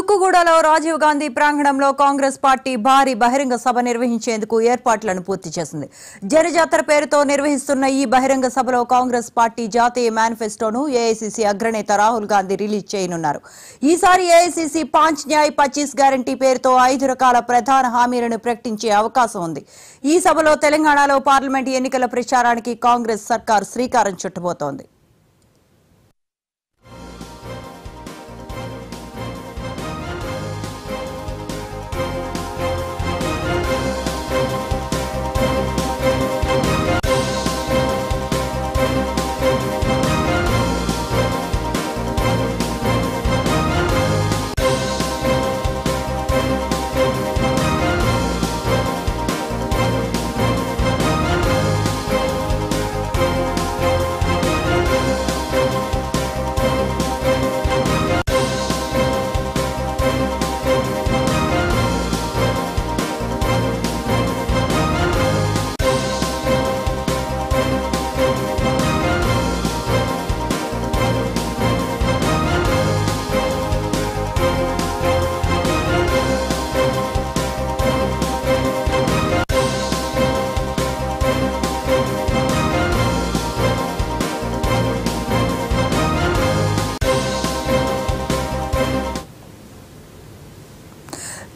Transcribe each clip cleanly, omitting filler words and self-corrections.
తుక్కుగూడలో రాజీవ్ గాంధీ ప్రాంగణంలో కాంగ్రెస్ పార్టీ భారీ బహిరంగ సభ నిర్వహించేందుకు ఏర్పాట్లను పూర్తి చేసింది. జనజాతర పేరుతో నిర్వహిస్తున్న ఈ బహిరంగ సభలో కాంగ్రెస్ పార్టీ జాతీయ మేనిఫెస్టోను ఏఐసీసీ అగ్రనేత రాహుల్ గాంధీ రిలీజ్ చేయనున్నారు. ఈసారి ఏఐసీసీ 5 న్యాయ్ 25 గ్యారంటీ పేరుతో 5 రకాల ప్రధాన హామీలను ప్రకటించే అవకాశం ఉంది. ఈ సభలో తెలంగాణలో పార్లమెంట్ ఎన్నికల ప్రచారానికి కాంగ్రెస్ సర్కార్ శ్రీకారం చుట్టబోతోంది.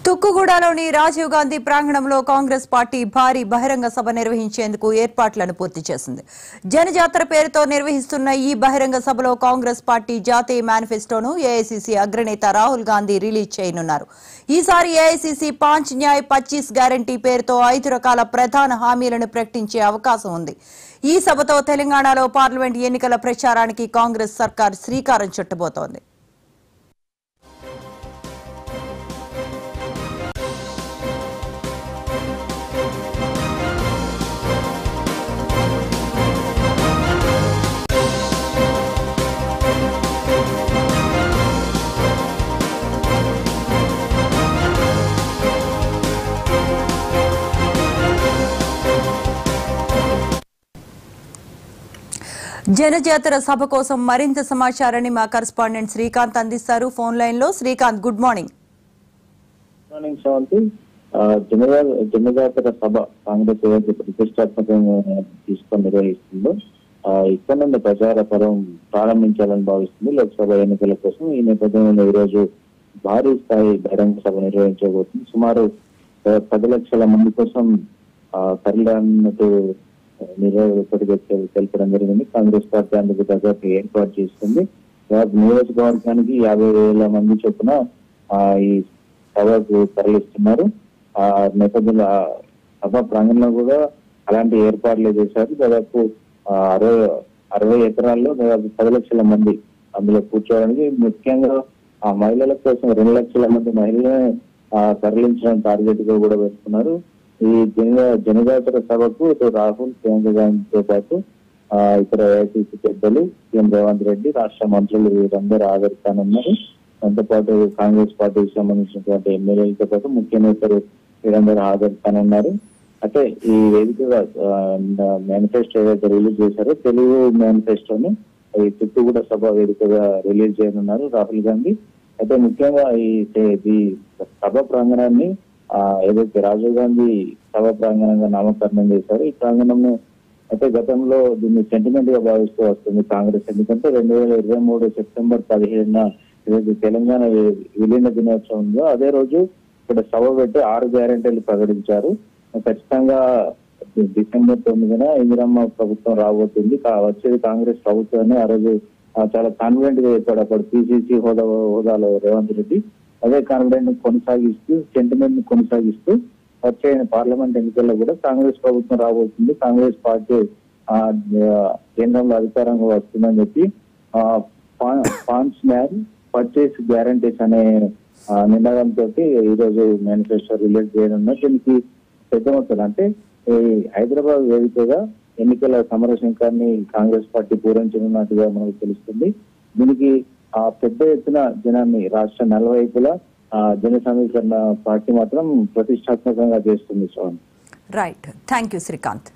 తుక్కుగూడలోని రాజీవ్ గాంధీ ప్రాంగణంలో కాంగ్రెస్ పార్టీ భారీ బహిరంగ సభ నిర్వహించేందుకు ఏర్పాట్లను పూర్తి చేసింది. జనజాతర పేరుతో నిర్వహిస్తున్న ఈ బహిరంగ సభలో కాంగ్రెస్ పార్టీ జాతీయ మేనిఫెస్టోను ఏఐసీసీ అగ్రనేత రాహుల్ గాంధీ రిలీజ్ చేయనున్నారు. ఈసారి ఏఐసీసీ 5 న్యాయ్ 25 గ్యారంటీ పేరుతో 5 రకాల ప్రధాన హామీలను ప్రకటించే అవకాశం ఉంది. ఈ సభతో తెలంగాణలో పార్లమెంట్ ఎన్నికల ప్రచారానికి కాంగ్రెస్ సర్కార్ శ్రీకారం చుట్టబోతోంది. జనజాతర సభ కోసం మరింత సమాచారాన్ని మా కరెస్పాండెంట్ శ్రీకాంత్ అందిస్తారు. ఫోన్ లైన్ లో శ్రీకాంత్, గుడ్ మార్నింగ్. జనజాతర సభ కాంగ్రెస్ ఏదైతే ప్రతిష్టాత్మకంగా తీసుకొని నిర్వహిస్తుందో ఇక్కడ నుండి ప్రచార పర్వం ప్రారంభించాలని భావిస్తుంది లోక్సభ ఎన్నికల కోసం. ఈ నేపథ్యంలో ఈ రోజు భారీ స్థాయి బహిరంగ సభ నిర్వహించబోతుంది. సుమారు 10 లక్షల మంది కోసం తరలినట్టు తెలపడం జరిగింది. కాంగ్రెస్ పార్టీ అందుకు తగ్గట్టు ఏర్పాటు చేస్తుంది. నియోజకవర్గానికి 50,000 మంది చొప్పున ఈ సభకు తరలిస్తున్నారు. ఆ నేపథ్యంలో సభ ప్రాంగణంలో కూడా అలాంటి ఏర్పాట్లు చేశారు. దాదాపు 60 ఎకరాల్లో దాదాపు 10 లక్షల మంది అందులో కూర్చోవడానికి, ముఖ్యంగా ఆ మహిళల కోసం 2 లక్షల మంది మహిళలను తరలించడం టార్గెట్ గా కూడా పెట్టుకున్నారు. ఈ జనజాతర సభకు రాహుల్, ప్రియాంక గాంధీతో పాటు ఇతర ఏఐసీసీ పెద్దలు, సీఎం రేవంత్ రెడ్డి, రాష్ట్ర మంత్రులు వీరందరూ హాజరుకానున్నారు. దాంతో పాటు కాంగ్రెస్ పార్టీకి సంబంధించినటువంటి ఎమ్మెల్యేలతో పాటు ముఖ్య నేతలు వీరందరూ హాజరుకానున్నారు. అయితే ఈ వేదికగా మేనిఫెస్టో ఏదైతే రిలీజ్ చేశారో తెలుగు మేనిఫెస్టోని ఈ తుక్కుగూడ సభ వేదికగా రిలీజ్ చేయనున్నారు రాహుల్ గాంధీ. అయితే ముఖ్యంగా ఈ సభ ప్రాంగణాన్ని ఏదైతే రాజీవ్ గాంధీ సభ ప్రాంగణంగా నామకరణం చేశారు. ఈ ప్రాంగణంను అయితే గతంలో దీన్ని సెంటిమెంట్ గా భావిస్తూ వస్తుంది కాంగ్రెస్. ఎందుకంటే 2023 సెప్టెంబర్ 17న ఏదైతే తెలంగాణ విలీన దినోత్సవం ఉందో అదే రోజు ఇక్కడ సభ పెట్టి 6 గ్యారెంటీలు ప్రకటించారు. ఖచ్చితంగా డిసెంబర్ 9న ఇందిరమ్మ ప్రభుత్వం రాబోతుంది, వచ్చేది కాంగ్రెస్ ప్రభుత్వాన్ని ఆ రోజు చాలా కాన్ఫిడెంట్ గా చెప్పాడు అప్పుడు పిసిసి హోదాలో రేవంత్ రెడ్డి. అదే కాన్ఫిడెంట్ కొనసాగిస్తూ, సెంటిమెంట్ ని కొనసాగిస్తూ వచ్చే పార్లమెంట్ ఎన్నికల్లో కూడా కాంగ్రెస్ ప్రభుత్వం రాబోతుంది, కాంగ్రెస్ పార్టీ కేంద్రంలో అధికారంగా వస్తుందని చెప్పి 5 న్యాయ్ 25 గ్యారంటీస్ అనే నినాదంతో ఈ రోజు మేనిఫెస్టో రిలీజ్ చేయనున్నారు. దీనికి పెద్ద మొత్తం అంటే ఈ హైదరాబాద్ వేదికగా ఎన్నికల సమరశంకాన్ని కాంగ్రెస్ పార్టీ పూరించనున్నట్టుగా మనకు తెలుస్తుంది. దీనికి పెద్ద ఎత్తున జనాన్ని రాష్ట్ర నలువైపులా జన సమీకరణ పార్టీ మాత్రం ప్రతిష్టాత్మకంగా చేస్తుంది. Right, thank you Srikanth.